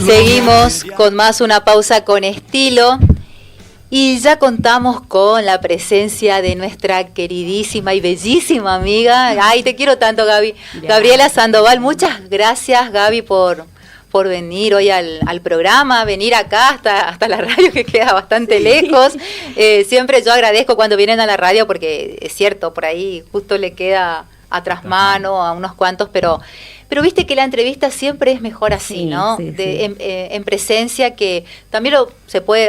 Seguimos con más Una Pausa con Estilo y ya contamos con la presencia de nuestra queridísima y bellísima amiga. Ay, te quiero tanto, Gaby. Gabriela Sandoval, muchas gracias, Gaby, por venir hoy al programa, venir acá hasta la radio, que queda bastante lejos. Siempre yo agradezco cuando vienen a la radio, porque es cierto, por ahí justo le queda a trasmano a unos cuantos, pero viste que la entrevista siempre es mejor así, sí, ¿no? Sí, sí. En presencia, que también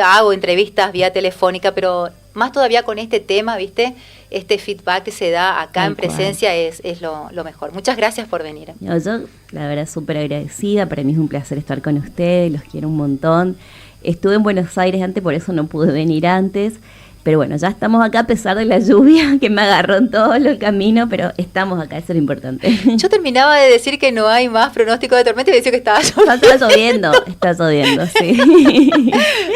hago entrevistas vía telefónica, pero más todavía con este tema, ¿viste? Este feedback que se da acá en presencia es lo mejor. Muchas gracias por venir. Yo la verdad, súper agradecida. Para mí es un placer estar con ustedes, los quiero un montón. Estuve en Buenos Aires antes, por eso no pude venir antes. Pero bueno, ya estamos acá a pesar de la lluvia que me agarró en todo el camino, pero estamos acá, eso es lo importante. Yo terminaba de decir que no hay más pronóstico de tormenta y decía que estaba lloviendo. Está lloviendo, sí.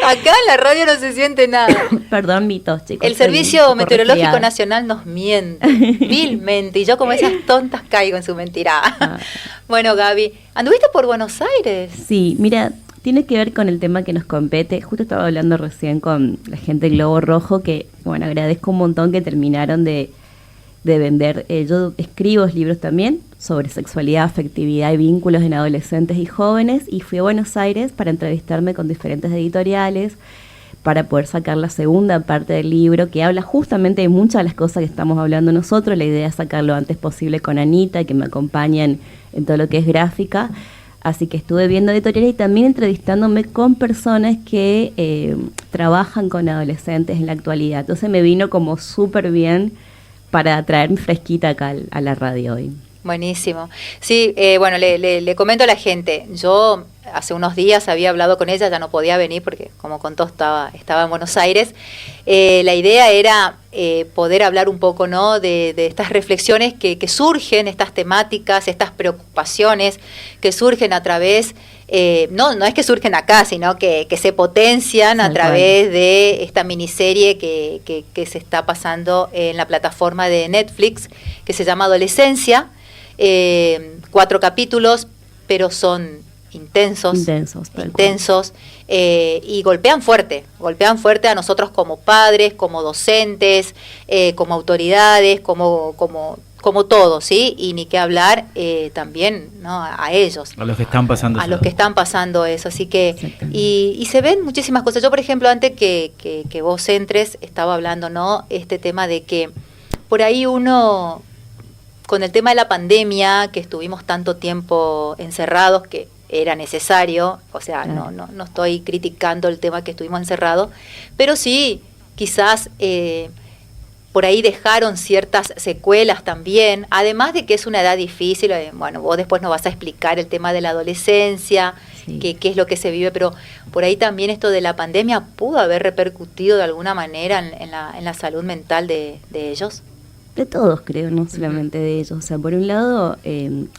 Acá en la radio no se siente nada. Perdón mi tos, chicos. El Servicio Meteorológico Nacional nos miente, vilmente, y yo como esas tontas caigo en su mentira. Bueno, Gaby, ¿anduviste por Buenos Aires? Sí, mira, tiene que ver con el tema que nos compete. Justo estaba hablando recién con la gente del Globo Rojo, que, bueno, agradezco un montón que terminaron de vender. Yo escribo libros también sobre sexualidad, afectividad y vínculos en adolescentes y jóvenes, y fui a Buenos Aires para entrevistarme con diferentes editoriales para poder sacar la segunda parte del libro, que habla justamente de muchas de las cosas que estamos hablando nosotros. La idea es sacarlo lo antes posible con Anita, que me acompaña en todo lo que es gráfica. Así que estuve viendo editoriales y también entrevistándome con personas que trabajan con adolescentes en la actualidad. Entonces me vino como súper bien para traerme fresquita acá a la radio hoy. Buenísimo. Sí, bueno, le comento a la gente. Yo hace unos días había hablado con ella, ya no podía venir porque, como contó, estaba en Buenos Aires. La idea era poder hablar un poco, ¿no?, de estas reflexiones que surgen, estas temáticas, estas preocupaciones que surgen a través, no es que surgen acá, sino que se potencian a través de esta miniserie que se está pasando en la plataforma de Netflix, que se llama Adolescencia. 4 capítulos, pero son intensos y golpean fuerte a nosotros como padres, como docentes, como autoridades, como todo, ¿sí? Y ni qué hablar también, ¿no?, a ellos. A los que están pasando eso. A los que están pasando eso, así que... Y se ven muchísimas cosas. Yo, por ejemplo, antes que vos entres, estaba hablando, ¿no?, este tema de que por ahí uno... Con el tema de la pandemia, que estuvimos tanto tiempo encerrados, que era necesario, o sea, no estoy criticando el tema que estuvimos encerrados, pero sí, quizás por ahí dejaron ciertas secuelas también, además de que es una edad difícil. Bueno, vos después nos vas a explicar el tema de la adolescencia, qué es lo que se vive, pero por ahí también esto de la pandemia pudo haber repercutido de alguna manera en la salud mental de ellos. De todos, creo, no solamente de ellos. O sea, por un lado,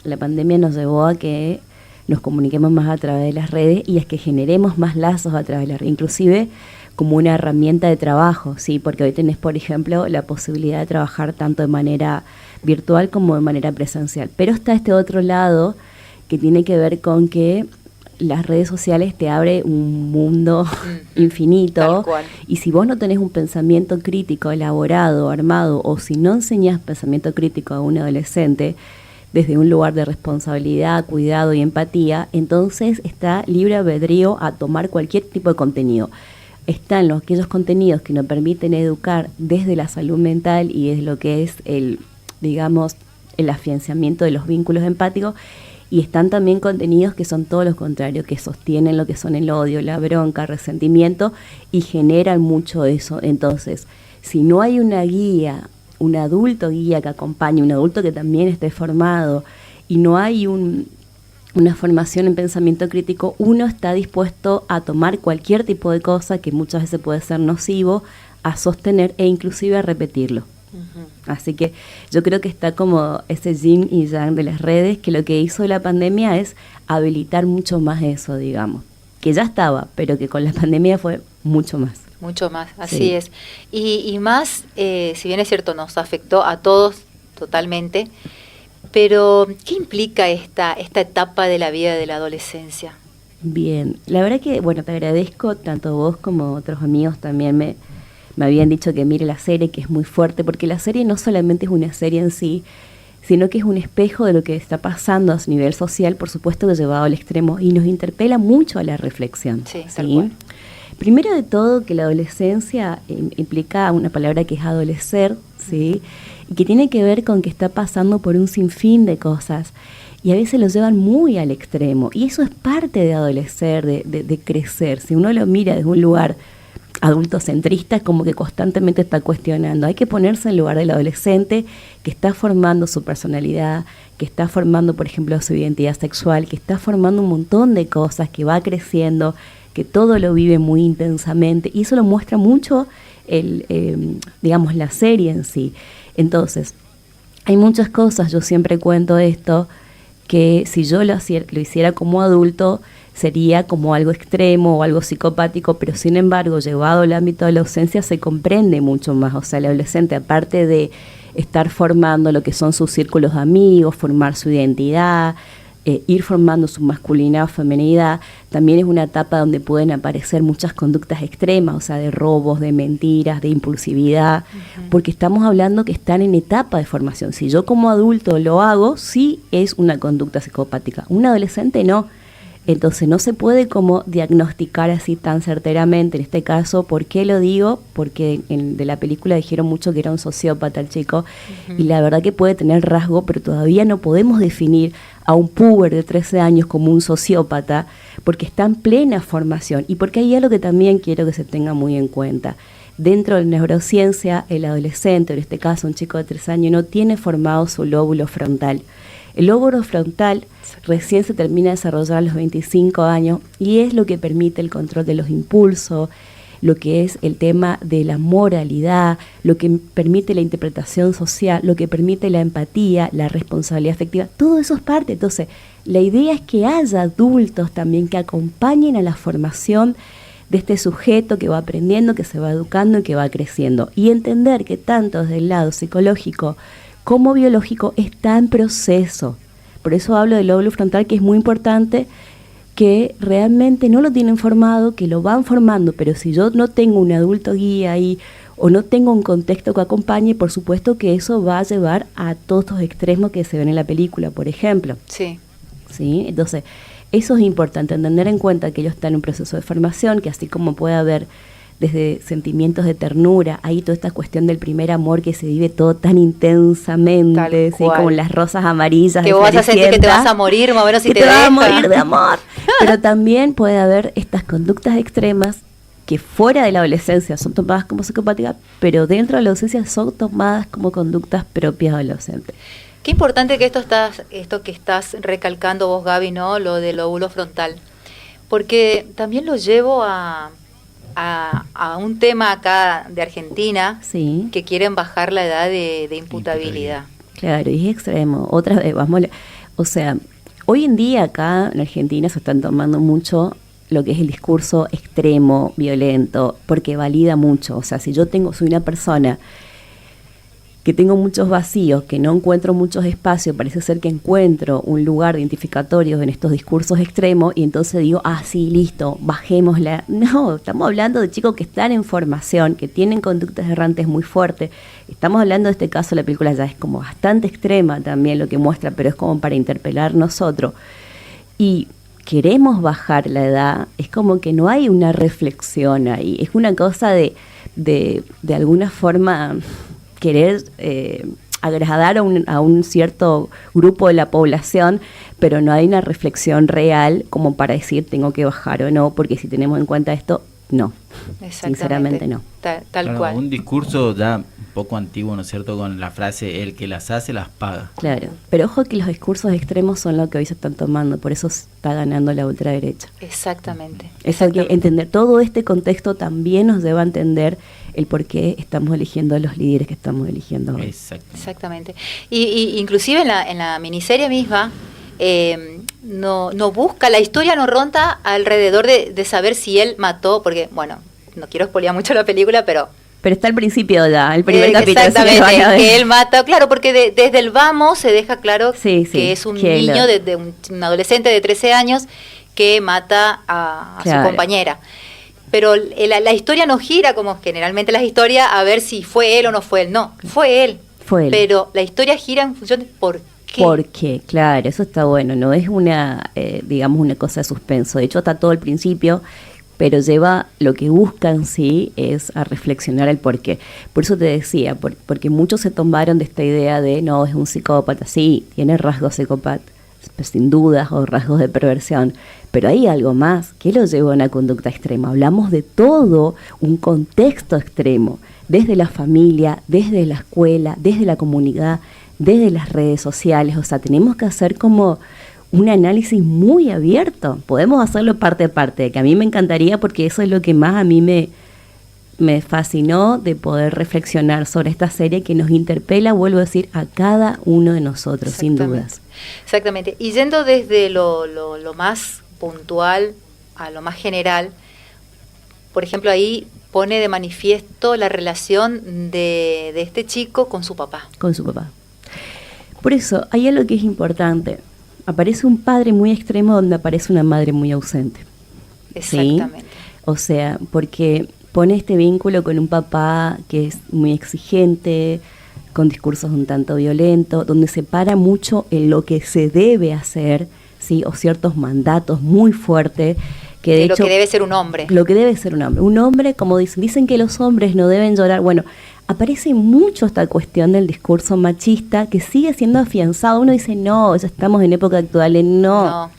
la pandemia nos llevó a que nos comuniquemos más a través de las redes y a que generemos más lazos a través de las redes, inclusive como una herramienta de trabajo, ¿sí? Porque hoy tenés, por ejemplo, la posibilidad de trabajar tanto de manera virtual como de manera presencial. Pero está este otro lado que tiene que ver con que las redes sociales te abre un mundo infinito, y si vos no tenés un pensamiento crítico elaborado, armado, o si no enseñás pensamiento crítico a un adolescente desde un lugar de responsabilidad, cuidado y empatía, entonces está libre albedrío a tomar cualquier tipo de contenido. Están aquellos contenidos que nos permiten educar desde la salud mental y desde lo que es el afianzamiento de los vínculos empáticos. Y están también contenidos que son todo lo contrario, que sostienen lo que son el odio, la bronca, el resentimiento, y generan mucho eso. Entonces, si no hay una guía, un adulto guía que acompañe, un adulto que también esté formado, y no hay una formación en pensamiento crítico, uno está dispuesto a tomar cualquier tipo de cosa que muchas veces puede ser nocivo, a sostener e inclusive a repetirlo. Así que yo creo que está como ese yin y yang de las redes, que lo que hizo la pandemia es habilitar mucho más eso, digamos, que ya estaba, pero que con la pandemia fue mucho más. Mucho más, así es. Y más, si bien es cierto, nos afectó a todos totalmente, Pero, ¿qué implica esta etapa de la vida de la adolescencia? Bien, la verdad que, bueno, te agradezco, tanto vos como otros amigos también me habían dicho que mire la serie, que es muy fuerte, porque la serie no solamente es una serie en sí, sino que es un espejo de lo que está pasando a nivel social, por supuesto que llevado al extremo, y nos interpela mucho a la reflexión. Sí, tal cual. Primero de todo, que la adolescencia implica una palabra que es adolecer, ¿sí? Y que tiene que ver con que está pasando por un sinfín de cosas, y a veces lo llevan muy al extremo, y eso es parte de adolecer, de crecer. Si uno lo mira desde un lugar adultocentrista, como que constantemente está cuestionando. Hay que ponerse en el lugar del adolescente que está formando su personalidad, que está formando, por ejemplo, su identidad sexual, que está formando un montón de cosas, que va creciendo, que todo lo vive muy intensamente, y eso lo muestra mucho digamos, la serie en sí. Entonces, hay muchas cosas, yo siempre cuento esto, que si yo lo hiciera como adulto, sería como algo extremo o algo psicopático, pero sin embargo, llevado al ámbito de la adolescencia, se comprende mucho más. O sea, el adolescente, aparte de estar formando lo que son sus círculos de amigos, formar su identidad, ir formando su masculinidad o feminidad, también es una etapa donde pueden aparecer muchas conductas extremas, o sea, de robos, de mentiras, de impulsividad, porque estamos hablando que están en etapa de formación. Si yo como adulto lo hago, sí es una conducta psicopática. Un adolescente no. Entonces no se puede como diagnosticar así tan certeramente. En este caso, ¿por qué lo digo? Porque de la película dijeron mucho que era un sociópata el chico, y la verdad que puede tener rasgo, pero todavía no podemos definir a un puber de 13 años como un sociópata, porque está en plena formación. Y porque hay algo que también quiero que se tenga muy en cuenta. Dentro de la neurociencia, el adolescente, en este caso un chico de 13 años, no tiene formado su lóbulo frontal. El lóbulo frontal recién se termina de desarrollar a los 25 años y es lo que permite el control de los impulsos, lo que es el tema de la moralidad, lo que permite la interpretación social, lo que permite la empatía, la responsabilidad afectiva. Todo eso es parte. Entonces, la idea es que haya adultos también que acompañen a la formación de este sujeto que va aprendiendo, que se va educando y que va creciendo. Y entender que tanto desde el lado psicológico como biológico está en proceso. Por eso hablo del lóbulo frontal, que es muy importante, que realmente no lo tienen formado, que lo van formando, pero si yo no tengo un adulto guía ahí o no tengo un contexto que acompañe, por supuesto que eso va a llevar a todos los extremos que se ven en la película, por ejemplo. Sí. ¿Sí? Entonces, eso es importante, tener en cuenta que ellos están en un proceso de formación, que así como puede haber desde sentimientos de ternura, hay toda esta cuestión del primer amor que se vive todo tan intensamente, ¿sí? Como las rosas amarillas. Que vos vas a sentir que te vas a morir, más o menos, si te vas a morir de amor. Pero también puede haber estas conductas extremas que fuera de la adolescencia son tomadas como psicopáticas, pero dentro de la adolescencia son tomadas como conductas propias del adolescente. Qué importante que esto que estás recalcando vos, Gaby, ¿no? Lo del lóbulo frontal. Porque también lo llevo a un tema acá de Argentina, sí, que quieren bajar la edad de imputabilidad. Claro, y es extremo. Otra vez, o sea, hoy en día acá en Argentina se están tomando mucho lo que es el discurso extremo, violento, porque valida mucho. O sea, si yo soy una persona que tengo muchos vacíos, que no encuentro muchos espacios, parece ser que encuentro un lugar identificatorio en estos discursos extremos y entonces digo, sí, listo, bajémosla. No, estamos hablando de chicos que están en formación, que tienen conductas errantes muy fuertes. Estamos hablando de este caso, la película ya es como bastante extrema también lo que muestra, pero es como para interpelar nosotros. Y queremos bajar la edad, es como que no hay una reflexión ahí, es una cosa de alguna forma querer agradar a un cierto grupo de la población, pero no hay una reflexión real como para decir tengo que bajar o no, porque si tenemos en cuenta esto, no, sinceramente no. Tal cual. Un discurso ya un poco antiguo, ¿no es cierto?, con la frase, el que las hace, las paga. Claro, pero ojo que los discursos extremos son lo que hoy se están tomando, por eso está ganando la ultraderecha. Exactamente. Hay que entender, todo este contexto también nos lleva a entender el por qué estamos eligiendo a los líderes que estamos eligiendo hoy. Exactamente. Y inclusive en la miniserie misma, no busca, la historia no ronda alrededor de saber si él mató, porque, bueno, no quiero spoilear mucho la película, pero Pero está al principio ya, el primer capítulo. Exactamente, que él mata, claro, porque desde el vamos se deja claro que es un niño, un adolescente de 13 años que mata a su compañera. Pero la historia no gira como generalmente las historias a ver si fue él o no fue él. No, fue él. Pero la historia gira en función de por qué. ¿Por qué? Claro, eso está bueno. No es una, digamos, una cosa de suspenso. De hecho, está todo al principio, pero lleva, lo que buscan, sí, es a reflexionar el por qué. Por eso te decía, porque muchos se tomaron de esta idea de, no, es un psicópata. Sí, tiene rasgos psicópatas, sin dudas, o rasgos de perversión, pero hay algo más que lo lleva a una conducta extrema. Hablamos de todo un contexto extremo, desde la familia, desde la escuela, desde la comunidad, desde las redes sociales. O sea, tenemos que hacer como un análisis muy abierto. Podemos hacerlo parte a parte, que a mí me encantaría, porque eso es lo que más a mí me fascinó, de poder reflexionar sobre esta serie que nos interpela, vuelvo a decir, a cada uno de nosotros, sin dudas. Exactamente. Y yendo desde lo más puntual a lo más general, por ejemplo, ahí pone de manifiesto la relación de este chico con su papá. Con su papá. Por eso, hay algo que es importante. Aparece un padre muy extremo donde aparece una madre muy ausente. Exactamente. ¿Sí? O sea, porque pone este vínculo con un papá que es muy exigente, con discursos un tanto violentos, donde se para mucho en lo que se debe hacer, ¿sí? O ciertos mandatos muy fuertes. Que de hecho, lo que debe ser un hombre. Lo que debe ser un hombre. Un hombre, como dicen que los hombres no deben llorar. Bueno, aparece mucho esta cuestión del discurso machista que sigue siendo afianzado. Uno dice, no, ya estamos en época actual. No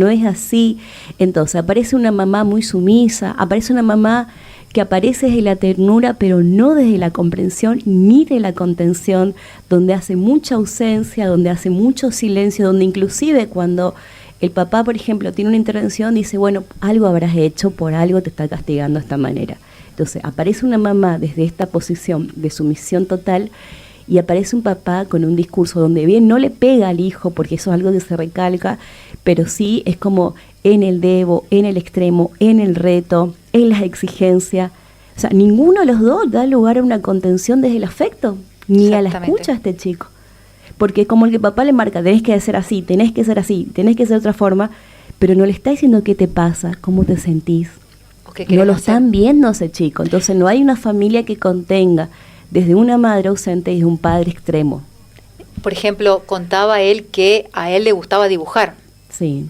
es así. Entonces aparece una mamá muy sumisa, aparece una mamá que aparece desde la ternura, pero no desde la comprensión ni de la contención, donde hace mucha ausencia, donde hace mucho silencio, donde inclusive cuando el papá, por ejemplo, tiene una intervención, dice, bueno, algo habrás hecho, por algo te está castigando de esta manera. Entonces aparece una mamá desde esta posición de sumisión total, y aparece un papá con un discurso donde bien no le pega al hijo, porque eso es algo que se recalca, pero sí es como en el debo, en el extremo, en el reto, en las exigencias. O sea, ninguno de los dos da lugar a una contención desde el afecto, ni a la escucha a este chico. Porque como el que papá le marca, tenés que ser así, tenés que ser así, tenés que ser de otra forma, pero no le está diciendo qué te pasa, cómo te sentís. No lo están viendo ese chico. Entonces no hay una familia que contenga desde una madre ausente y de un padre extremo. Por ejemplo, contaba él que a él le gustaba dibujar. Sí.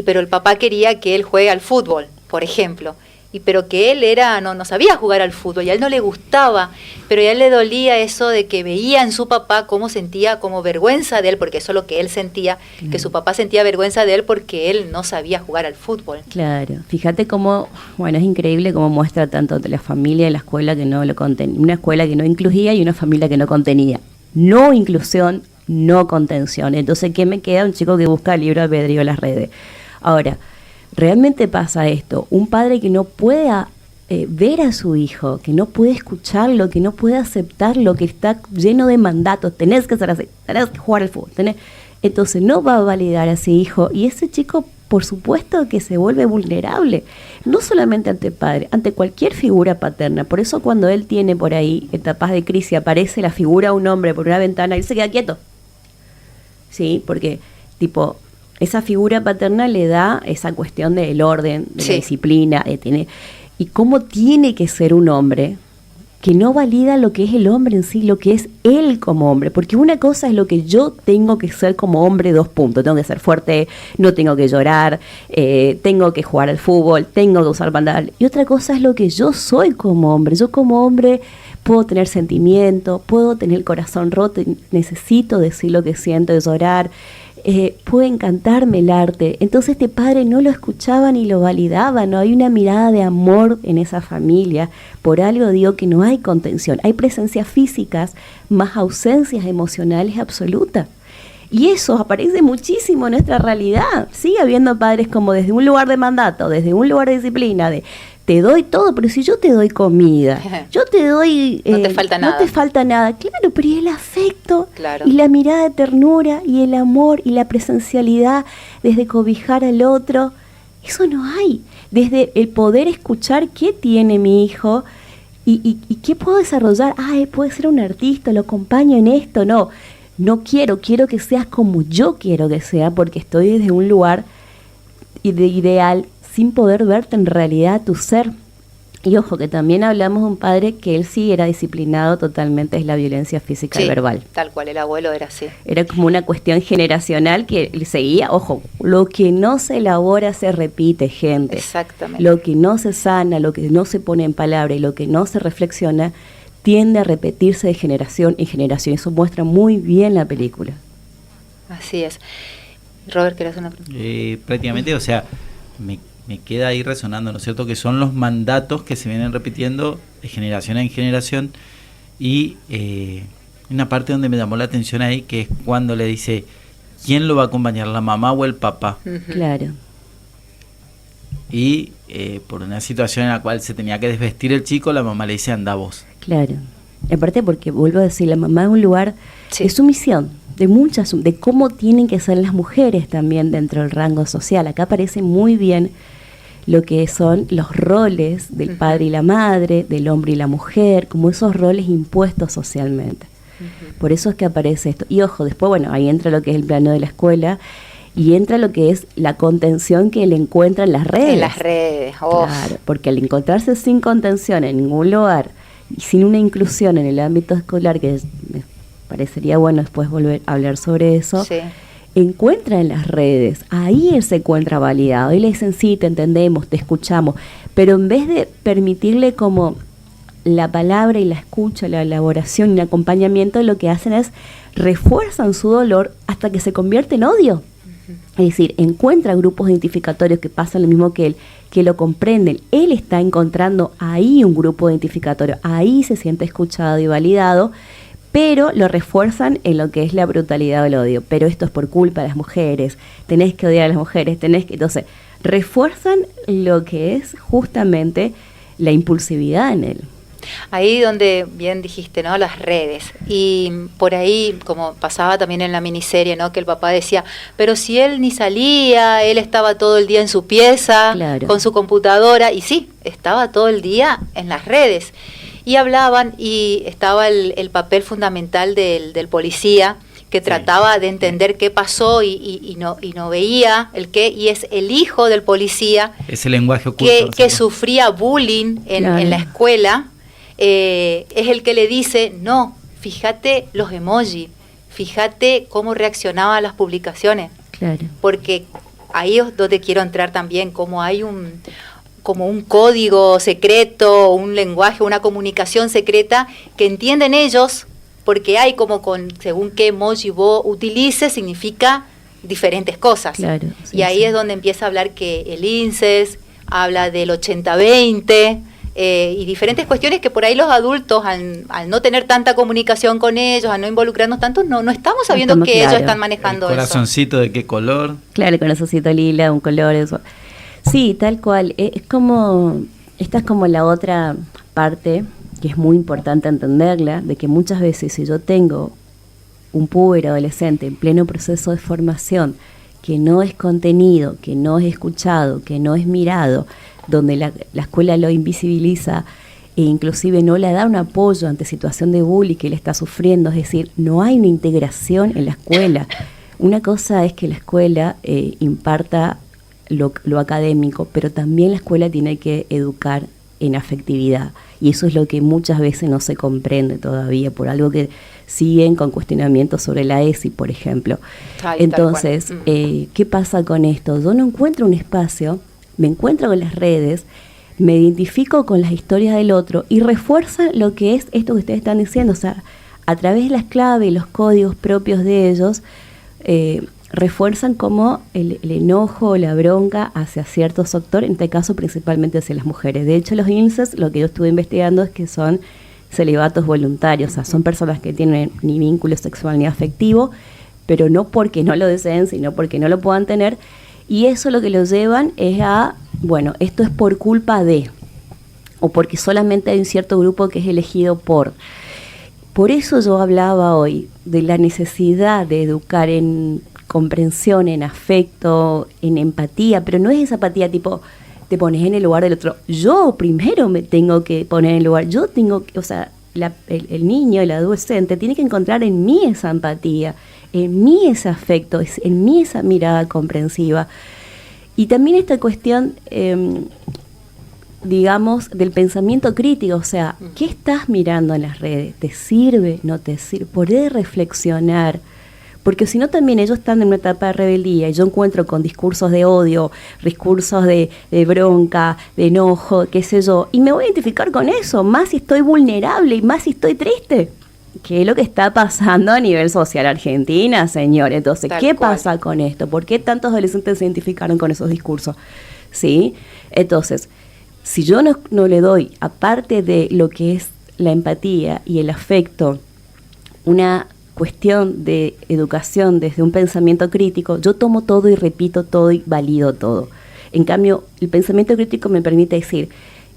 Pero el papá quería que él juegue al fútbol, por ejemplo. Pero que él no sabía jugar al fútbol y a él no le gustaba, pero a él le dolía eso de que veía en su papá cómo sentía como vergüenza de él, porque eso es lo que él sentía, que su papá sentía vergüenza de él porque él no sabía jugar al fútbol. Claro, fíjate cómo, bueno, es increíble cómo muestra tanto de la familia y la escuela que no lo contenía, una escuela que no incluía y una familia que no contenía. No inclusión, no contención. Entonces, ¿qué me queda? Un chico que busca el libre albedrío en las redes. Ahora, realmente pasa esto, un padre que no pueda ver a su hijo, que no puede escucharlo, que no puede aceptarlo, que está lleno de mandatos, tenés que ser así, tenés que jugar al fútbol, entonces no va a validar a ese hijo, y ese chico por supuesto que se vuelve vulnerable, no solamente ante el padre, ante cualquier figura paterna. Por eso cuando él tiene por ahí etapas de crisis, aparece la figura de un hombre por una ventana, él se queda quieto, ¿sí? Porque tipo esa figura paterna le da esa cuestión del orden, de la disciplina, y cómo tiene que ser un hombre que no valida lo que es el hombre en sí, lo que es él como hombre, porque una cosa es lo que yo tengo que ser como hombre, 2 puntos, tengo que ser fuerte, no tengo que llorar, tengo que jugar al fútbol, tengo que usar bandal, y otra cosa es lo que yo soy como hombre. Yo como hombre puedo tener sentimiento, puedo tener el corazón roto, necesito decir lo que siento, de llorar, puede encantarme el arte. Entonces este padre no lo escuchaba ni lo validaba, no hay una mirada de amor en esa familia. Por algo digo que no hay contención, hay presencias físicas más ausencias emocionales absolutas. Y eso aparece muchísimo en nuestra realidad. Sigue habiendo padres como desde un lugar de mandato, desde un lugar de disciplina, de te doy todo, pero si yo te doy comida, yo te doy... no te falta nada. No te falta nada, claro, pero y el afecto, y la mirada de ternura, y el amor, y la presencialidad, desde cobijar al otro, eso no hay. Desde el poder escuchar qué tiene mi hijo, ¿Y qué puedo desarrollar? Puede ser un artista, lo acompaño en esto. No quiero que seas como yo quiero que sea, porque estoy desde un lugar de ideal sin poder verte en realidad tu ser. Y ojo, que también hablamos de un padre que él sí era disciplinado totalmente, es la violencia física y verbal. Tal cual, el abuelo era así. Era como una cuestión generacional que seguía, ojo, lo que no se elabora se repite, gente. Exactamente. Lo que no se sana, lo que no se pone en palabra y lo que no se reflexiona, tiende a repetirse de generación en generación. Eso muestra muy bien la película. Así es. Robert, ¿querés una pregunta? Prácticamente, o sea, me queda ahí resonando, ¿no es cierto?, que son los mandatos que se vienen repitiendo de generación en generación. Y una parte donde me llamó la atención ahí, que es cuando le dice, ¿quién lo va a acompañar, la mamá o el papá? Claro. Y por una situación en la cual se tenía que desvestir el chico, la mamá le dice, anda vos. Claro. Aparte porque, vuelvo a decir, la mamá es un lugar de sumisión, de cómo tienen que ser las mujeres también dentro del rango social. Acá aparece muy bien lo que son los roles del padre y la madre, del hombre y la mujer, como esos roles impuestos socialmente. Por eso es que aparece esto. Y ojo, después, bueno, ahí entra lo que es el plano de la escuela y entra lo que es la contención que él encuentra en las redes. En las redes, Claro, porque al encontrarse sin contención en ningún lugar y sin una inclusión en el ámbito escolar, que me parecería bueno después volver a hablar sobre eso, encuentra en las redes, ahí él se encuentra validado y le dicen, sí, te entendemos, te escuchamos, pero en vez de permitirle como la palabra y la escucha, la elaboración y el acompañamiento, lo que hacen es refuerzan su dolor hasta que se convierte en odio. Es decir, encuentra grupos identificatorios que pasan lo mismo que él, que lo comprenden. Él está encontrando ahí un grupo identificatorio, ahí se siente escuchado y validado, pero lo refuerzan en lo que es la brutalidad o el odio. Pero esto es por culpa de las mujeres, tenés que odiar a las mujeres, entonces, refuerzan lo que es justamente la impulsividad en él. Ahí donde bien dijiste, ¿no? Las redes. Y por ahí, como pasaba también en la miniserie, ¿no? Que el papá decía, pero si él ni salía, él estaba todo el día en su pieza, con su computadora, y sí, estaba todo el día en las redes. Y hablaban, y estaba el papel fundamental del policía, que trataba de entender qué pasó y no veía el qué, y es el hijo del policía. Ese lenguaje oculto. Que sufría bullying en la escuela. Es el que le dice, no, fíjate los emojis, fíjate cómo reaccionaba a las publicaciones. Claro. Porque ahí es donde quiero entrar también, como hay como un código secreto, un lenguaje, una comunicación secreta que entienden ellos, porque hay como según qué emoji vos utilices, significa diferentes cosas. Claro, y ahí es donde empieza a hablar que el INSES habla del 80-20, y diferentes cuestiones que por ahí los adultos, al no tener tanta comunicación con ellos, al no involucrarnos tanto, no estamos sabiendo que ellos están manejando eso. ¿El corazoncito de qué color? Claro, el corazoncito lila, un color, eso. Sí, tal cual. Esta es como la otra parte, que es muy importante entenderla, de que muchas veces si yo tengo un puber adolescente en pleno proceso de formación, que no es contenido, que no es escuchado, que no es mirado, donde la escuela lo invisibiliza e inclusive no le da un apoyo ante situación de bullying que él está sufriendo, es decir, no hay una integración en la escuela. Una cosa es que la escuela imparta lo académico, pero también la escuela tiene que educar en afectividad, y eso es lo que muchas veces no se comprende todavía, por algo que siguen con cuestionamientos sobre la ESI, por ejemplo. Entonces, ¿qué pasa con esto? Yo no encuentro un espacio, me encuentro con las redes, me identifico con las historias del otro y refuerza lo que es esto que ustedes están diciendo, o sea, a través de las claves y los códigos propios de ellos, refuerzan como el enojo o la bronca hacia ciertos sectores, en este caso principalmente hacia las mujeres. De hecho, los INSES, lo que yo estuve investigando es que son celibatos voluntarios, o sea, son personas que tienen ni vínculo sexual ni afectivo, pero no porque no lo deseen, sino porque no lo puedan tener, y eso lo que los llevan es a, bueno, esto es por culpa de, o porque solamente hay un cierto grupo que es elegido por. Por eso yo hablaba hoy de la necesidad de educar en comprensión, en afecto, en empatía, pero no es esa empatía tipo, te pones en el lugar del otro. Yo primero me tengo que poner en el lugar, yo tengo que, o sea, el niño, el adolescente, tiene que encontrar en mí esa empatía, en mí ese afecto, en mí esa mirada comprensiva. Y también esta cuestión, digamos, del pensamiento crítico, o sea, ¿qué estás mirando en las redes? ¿Te sirve? ¿No te sirve? Poder reflexionar. Porque si no, también ellos están en una etapa de rebeldía y yo encuentro con discursos de odio, discursos de bronca, de enojo, qué sé yo, y me voy a identificar con eso, más si estoy vulnerable y más si estoy triste. ¿Qué es lo que está pasando a nivel social Argentina, señor? Entonces, ¿qué pasa con esto? ¿Por qué tantos adolescentes se identificaron con esos discursos? ¿Sí? Entonces, si yo no le doy, aparte de lo que es la empatía y el afecto, una cuestión de educación desde un pensamiento crítico, yo tomo todo y repito todo y valido todo. En cambio, el pensamiento crítico me permite decir,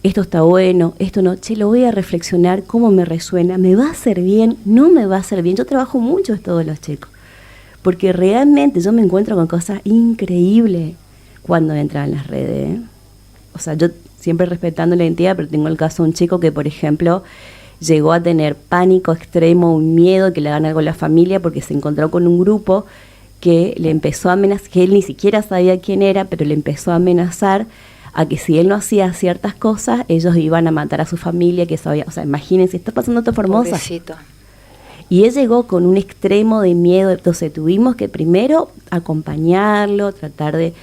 esto está bueno, esto no, lo voy a reflexionar, cómo me resuena, me va a hacer bien, no me va a hacer bien. Yo trabajo mucho esto de los chicos, porque realmente yo me encuentro con cosas increíbles cuando entran en las redes. O sea, yo siempre respetando la identidad, pero tengo el caso de un chico que, por ejemplo, llegó a tener pánico extremo, un miedo que le hagan algo a la familia porque se encontró con un grupo que le empezó a amenazar, que él ni siquiera sabía quién era, pero le empezó a amenazar a que si él no hacía ciertas cosas, ellos iban a matar a su familia, que sabía, o sea, imagínense, está pasando esto Formosa. Pobrecito. Y él llegó con un extremo de miedo, entonces tuvimos que primero acompañarlo, tratar de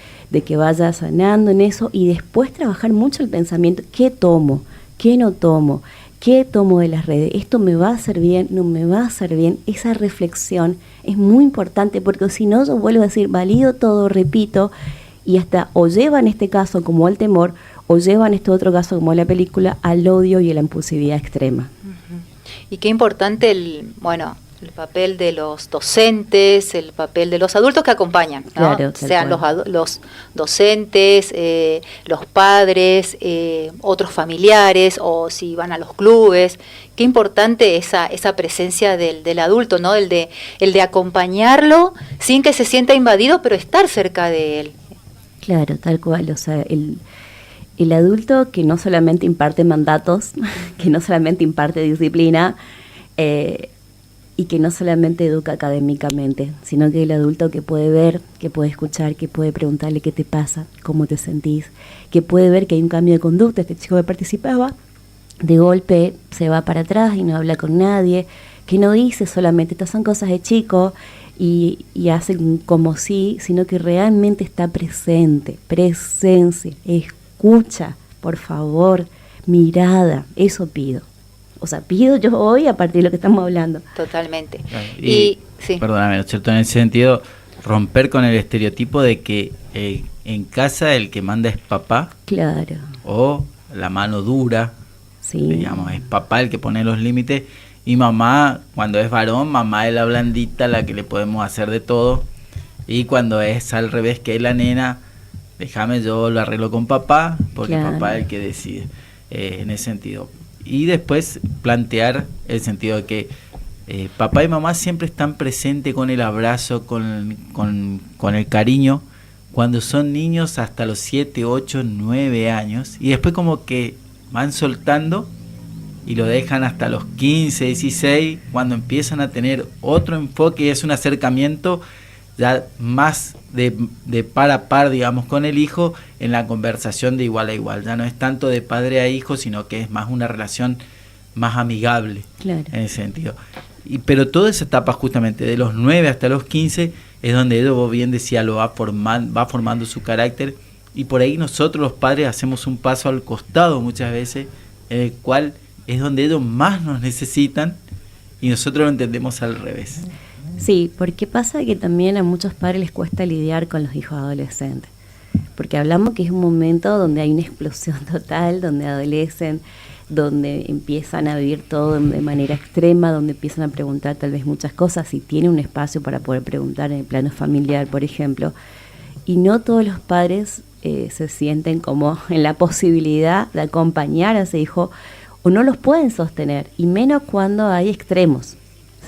que vaya sanando en eso, y después trabajar mucho el pensamiento, ¿qué tomo? ¿Qué no tomo? ¿Qué tomo de las redes? ¿Esto me va a hacer bien? ¿No me va a hacer bien? Esa reflexión es muy importante, porque si no, yo vuelvo a decir, valido todo, repito, y hasta o lleva en este caso como al temor, o lleva en este otro caso como la película, al odio y a la impulsividad extrema. Y qué importante el papel de los docentes, el papel de los adultos que acompañan, ¿no? Claro, sean los docentes, los padres, otros familiares, o si van a los clubes. Qué importante esa presencia del adulto, ¿no? El de acompañarlo sin que se sienta invadido, pero estar cerca de él. Claro, tal cual. O sea, el adulto que no solamente imparte mandatos, que no solamente imparte disciplina, y que no solamente educa académicamente, sino que el adulto que puede ver, que puede escuchar, que puede preguntarle qué te pasa, cómo te sentís, que puede ver que hay un cambio de conducta. Este chico que participaba, de golpe se va para atrás y no habla con nadie, que no dice solamente, estas son cosas de chico, y hace como sí, sino que realmente está presente, presencia, escucha, por favor, mirada, eso pido. O sea, pido yo hoy a partir de lo que estamos hablando. Totalmente. Y sí. Perdóname, ¿no es cierto? En ese sentido, romper con el estereotipo de que en casa el que manda es papá. Claro. O la mano dura, sí. Digamos, es papá el que pone los límites. Y mamá, cuando es varón, mamá es la blandita, la que le podemos hacer de todo. Y cuando es al revés, que es la nena, déjame, yo lo arreglo con papá, porque claro. Papá es el que decide, en ese sentido. Y después plantear el sentido de que papá y mamá siempre están presentes con el abrazo, con el cariño, cuando son niños hasta los 7, 8, 9 años. Y después como que van soltando y lo dejan hasta los 15, 16, cuando empiezan a tener otro enfoque y es un acercamiento ya más de par a par, digamos, con el hijo, en la conversación de igual a igual. Ya no es tanto de padre a hijo, sino que es más una relación más amigable, claro. En ese sentido. Pero toda esa etapa justamente de los 9 hasta los 15 es donde ellos, vos bien decía, va formando su carácter, y por ahí nosotros los padres hacemos un paso al costado muchas veces, en el cual es donde ellos más nos necesitan y nosotros lo entendemos al revés. Sí, porque pasa que también a muchos padres les cuesta lidiar con los hijos adolescentes, porque hablamos que es un momento donde hay una explosión total, donde adolescen, donde empiezan a vivir todo de manera extrema, donde empiezan a preguntar tal vez muchas cosas, si tiene un espacio para poder preguntar en el plano familiar, por ejemplo, y no todos los padres se sienten como en la posibilidad de acompañar a ese hijo, o no los pueden sostener, y menos cuando hay extremos,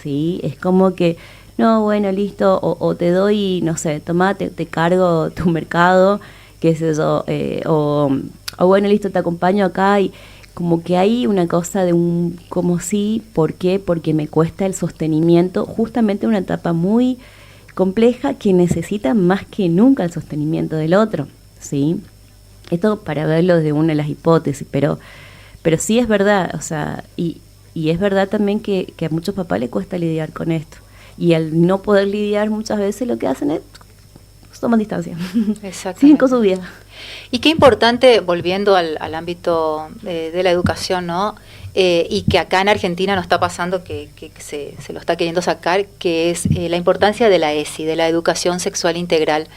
¿sí? Es como que, no, bueno, listo, o te doy, no sé, tomá, te cargo tu mercado, qué sé yo, o bueno, listo, te acompaño acá, y como que hay una cosa de un como sí, ¿por qué? Porque me cuesta el sostenimiento, justamente una etapa muy compleja que necesita más que nunca el sostenimiento del otro, ¿sí? Esto para verlo de una de las hipótesis, pero sí es verdad, o sea, y es verdad también que a muchos papás les cuesta lidiar con esto, y al no poder lidiar muchas veces lo que hacen es toman distancia, siguen con su vida. Y qué importante, volviendo al ámbito de la educación, ¿no? Y que acá en Argentina nos está pasando, que se lo está queriendo sacar, que es la importancia de la ESI, de la educación sexual integral.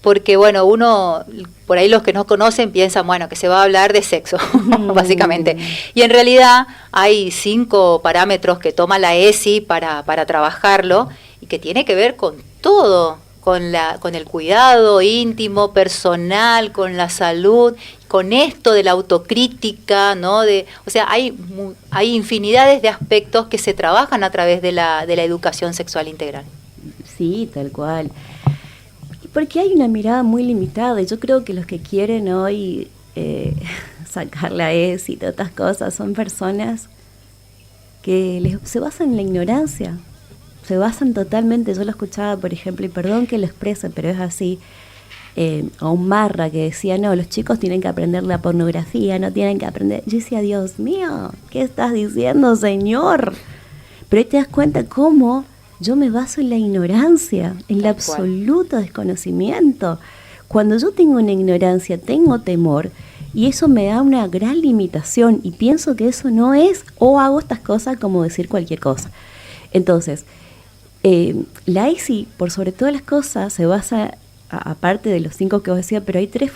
Porque, bueno, uno, por ahí los que no conocen piensan, bueno, que se va a hablar de sexo, básicamente. Y en realidad hay 5 parámetros que toma la ESI para trabajarlo y que tiene que ver con todo, con el cuidado íntimo, personal, con la salud, con esto de la autocrítica, ¿no? O sea, hay infinidades de aspectos que se trabajan a través de la educación sexual integral. Sí, tal cual. Porque hay una mirada muy limitada, y yo creo que los que quieren hoy sacar la ESI y todas estas cosas son personas que se basan en la ignorancia, se basan totalmente. Yo lo escuchaba, por ejemplo, y perdón que lo exprese, pero es así, a un marra que decía, no, los chicos tienen que aprender la pornografía, no tienen que aprender. Yo decía, Dios mío, ¿qué estás diciendo, señor? Pero ahí te das cuenta cómo yo me baso en la ignorancia, en el absoluto desconocimiento. Cuando yo tengo una ignorancia, tengo temor, y eso me da una gran limitación, y pienso que eso no es, o hago estas cosas como decir cualquier cosa. Entonces, la ESI, por sobre todas las cosas, se basa, aparte de los 5 que vos decías, pero hay 3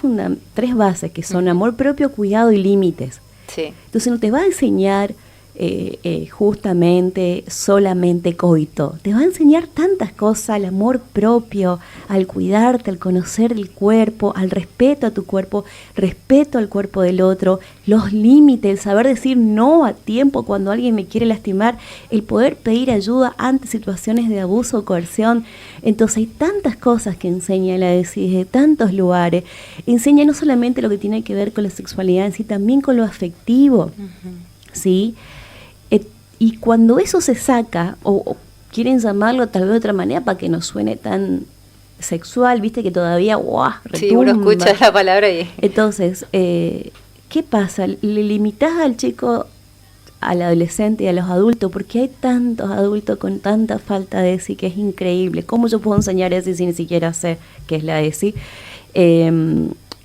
bases, que son amor propio, cuidado y límites. Sí. Entonces no te va a enseñar justamente solamente coito, te va a enseñar tantas cosas, al amor propio, al cuidarte, al conocer el cuerpo, al respeto a tu cuerpo, respeto al cuerpo del otro, los límites, el saber decir no a tiempo cuando alguien me quiere lastimar, el poder pedir ayuda ante situaciones de abuso o coerción. Entonces hay tantas cosas que enseña la ESI de tantos lugares, enseña no solamente lo que tiene que ver con la sexualidad en sí, también con lo afectivo, ¿sí? Y cuando eso se saca, o quieren llamarlo tal vez de otra manera para que no suene tan sexual, viste que todavía retumba. Sí, uno escucha la palabra y... Entonces, ¿qué pasa? Le limitás al chico, al adolescente y a los adultos, porque hay tantos adultos con tanta falta de ESI que es increíble. ¿Cómo yo puedo enseñar ESI si ni siquiera sé qué es la ESI?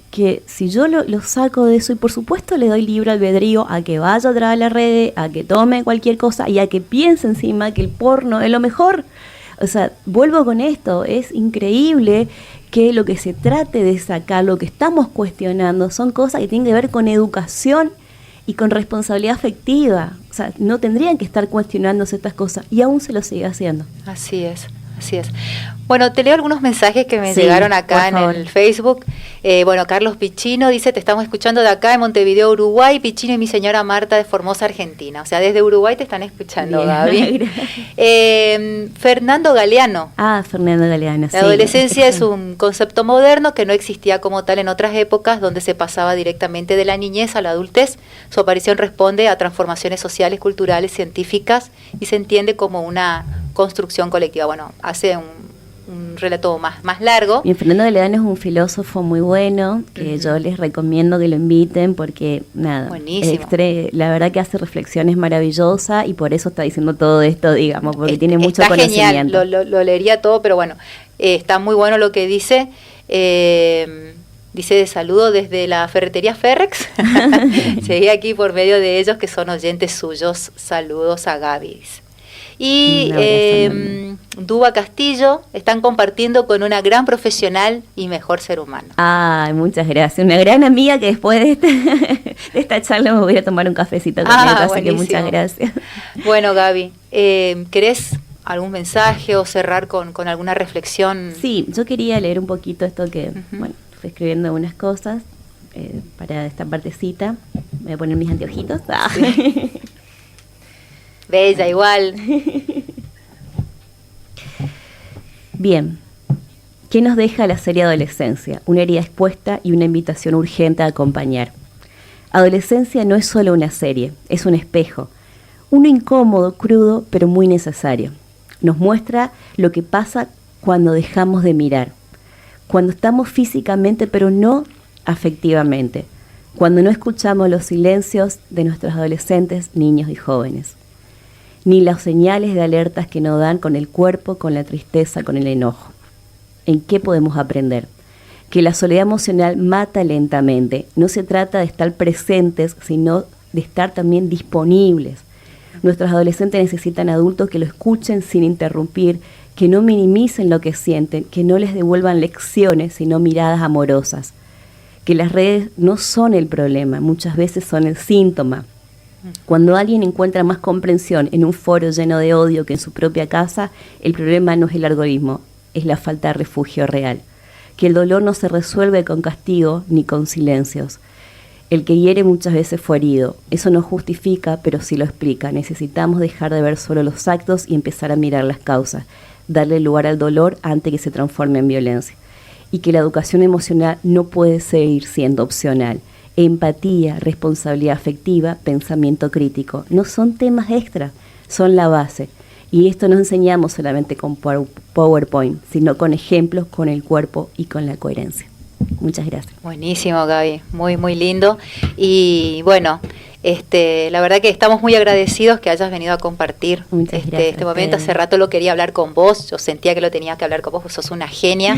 Que si yo lo saco de eso, y por supuesto le doy libre albedrío a que vaya a través de la red, a que tome cualquier cosa y a que piense encima que el porno es lo mejor. O sea, vuelvo con esto, es increíble que lo que se trate de sacar, lo que estamos cuestionando, son cosas que tienen que ver con educación y con responsabilidad afectiva. O sea, no tendrían que estar cuestionándose estas cosas, y aún se lo sigue haciendo. Así es. Así es. Bueno, te leo algunos mensajes que me llegaron acá en el Facebook. Bueno, Carlos Pichino dice, te estamos escuchando de acá en Montevideo, Uruguay. Pichino y mi señora Marta de Formosa, Argentina. O sea, desde Uruguay te están escuchando, Gaby. Fernando Galeano. Fernando Galeano, La adolescencia es un concepto moderno que no existía como tal en otras épocas, donde se pasaba directamente de la niñez a la adultez. Su aparición responde a transformaciones sociales, culturales, científicas, y se entiende como una construcción colectiva. Bueno, hace un relato más largo. Y Fernando Galeano es un filósofo muy bueno, que yo les recomiendo que lo inviten, porque buenísimo. La verdad que hace reflexiones maravillosas, y por eso está diciendo todo esto, digamos, porque tiene mucho conocimiento. Genial, lo leería todo, pero bueno, está muy bueno lo que dice. Dice de saludo desde la ferretería Ferrex. Seguí aquí por medio de ellos, que son oyentes suyos. Saludos a Gaby. Y Duba Castillo, están compartiendo con una gran profesional y mejor ser humano. Muchas gracias. Una gran amiga que después de esta charla me voy a tomar un cafecito con ella, así que muchas gracias. Bueno, Gaby, ¿querés algún mensaje o cerrar con alguna reflexión? Sí, yo quería leer un poquito esto que, fui escribiendo unas cosas para esta partecita. Voy a poner mis anteojitos. Sí. Bella, igual. Bien. ¿Qué nos deja la serie Adolescencia? Una herida expuesta y una invitación urgente a acompañar. Adolescencia no es solo una serie, es un espejo. Uno incómodo, crudo, pero muy necesario. Nos muestra lo que pasa cuando dejamos de mirar. Cuando estamos físicamente, pero no afectivamente. Cuando no escuchamos los silencios de nuestros adolescentes, niños y jóvenes. Ni las señales de alertas que nos dan con el cuerpo, con la tristeza, con el enojo. ¿En qué podemos aprender? Que la soledad emocional mata lentamente. No se trata de estar presentes, sino de estar también disponibles. Nuestros adolescentes necesitan adultos que lo escuchen sin interrumpir, que no minimicen lo que sienten, que no les devuelvan lecciones, sino miradas amorosas. Que las redes no son el problema, muchas veces son el síntoma. Cuando alguien encuentra más comprensión en un foro lleno de odio que en su propia casa, el problema no es el algoritmo, es la falta de refugio real. Que el dolor no se resuelve con castigo ni con silencios. El que hiere muchas veces fue herido. Eso no justifica, pero sí lo explica. Necesitamos dejar de ver solo los actos y empezar a mirar las causas. Darle lugar al dolor antes que se transforme en violencia. Y que la educación emocional no puede seguir siendo opcional. Empatía, responsabilidad afectiva, pensamiento crítico. No son temas extras, son la base. Y esto no enseñamos solamente con PowerPoint, sino con ejemplos, con el cuerpo y con la coherencia. Muchas gracias. Buenísimo, Gaby, muy, muy lindo. Y bueno, la verdad que estamos muy agradecidos que hayas venido a compartir este momento. Hace rato lo quería hablar con vos, yo sentía que lo tenía que hablar con vos, sos una genia.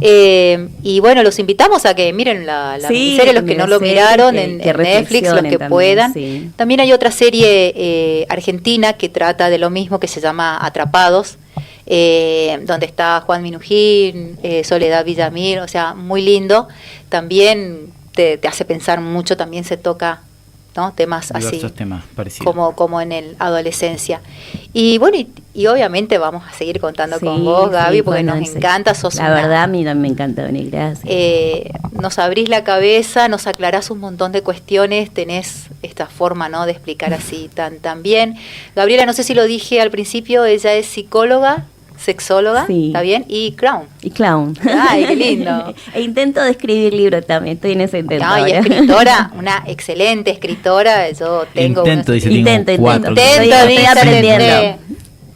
Y bueno, los invitamos a que miren la miniserie, los que no lo miraron en Netflix, los que también puedan. Sí. También hay otra serie argentina que trata de lo mismo, que se llama Atrapados, donde está Juan Minujín, Soledad Villamil, o sea, muy lindo. También te hace pensar mucho, también se toca, ¿no?, temas diversos así, temas parecidos, como en el adolescencia. Y bueno, y obviamente vamos a seguir contando con vos, Gaby, porque nos encanta. La verdad, a mí también me encanta venir, gracias. Nos abrís la cabeza, nos aclarás un montón de cuestiones, tenés esta forma, ¿no?, de explicar así tan bien. Gabriela, no sé si lo dije al principio, ella es psicóloga, sexóloga, sí. ¿Está bien? Y clown. Ay, qué lindo. E intento de escribir libros también, estoy en ese intento. No, y escritora, una excelente escritora. Yo tengo intento, estoy aprendiendo.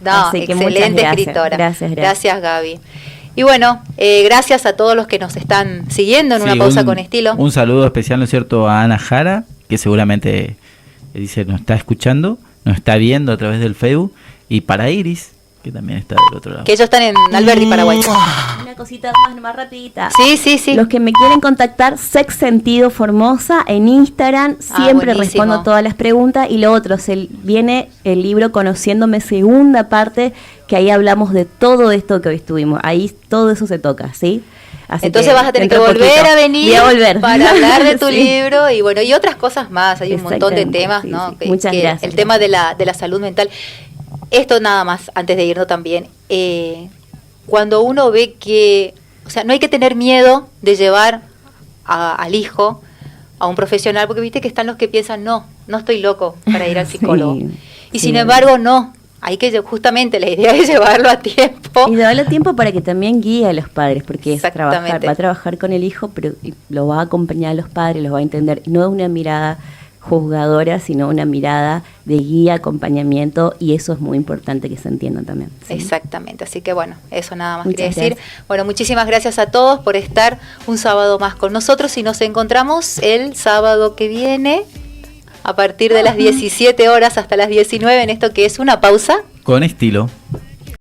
No, excelente escritora. Gracias, Gaby. Y bueno, gracias a todos los que nos están siguiendo en Una Pausa con Estilo. Un saludo especial, ¿no es cierto?, a Ana Jara, que seguramente dice nos está escuchando, nos está viendo a través del Facebook, y para Iris, que también está del otro lado. Que ellos están en Alberdi, Paraguay. Una cosita más rapidita. Sí. Los que me quieren contactar, Sex Sentido Formosa en Instagram, siempre respondo todas las preguntas. Y lo otro, viene el libro Conociéndome, segunda parte, que ahí hablamos de todo esto que hoy estuvimos. Ahí todo eso se toca, ¿sí? Así entonces vas a tener que volver a venir para hablar de tu sí. libro y bueno, y otras cosas más. Hay un montón de temas, ¿no? Sí. Muchas gracias. El tema de la salud mental. Esto nada más, antes de irnos también, cuando uno ve que, o sea, no hay que tener miedo de llevar al hijo a un profesional, porque viste que están los que piensan, no estoy loco para ir al psicólogo. Y sin embargo, no, hay que, justamente la idea es llevarlo a tiempo. Y darle tiempo para que también guíe a los padres, porque va a trabajar con el hijo, pero lo va a acompañar a los padres, los va a entender, no de una mirada juzgadora, sino una mirada de guía, acompañamiento, y eso es muy importante que se entienda también, ¿sí? Exactamente, así que bueno, eso nada más quería decir. Bueno, muchísimas gracias a todos por estar un sábado más con nosotros y nos encontramos el sábado que viene a partir de las 17 horas hasta las 19 en esto que es Una Pausa con Estilo.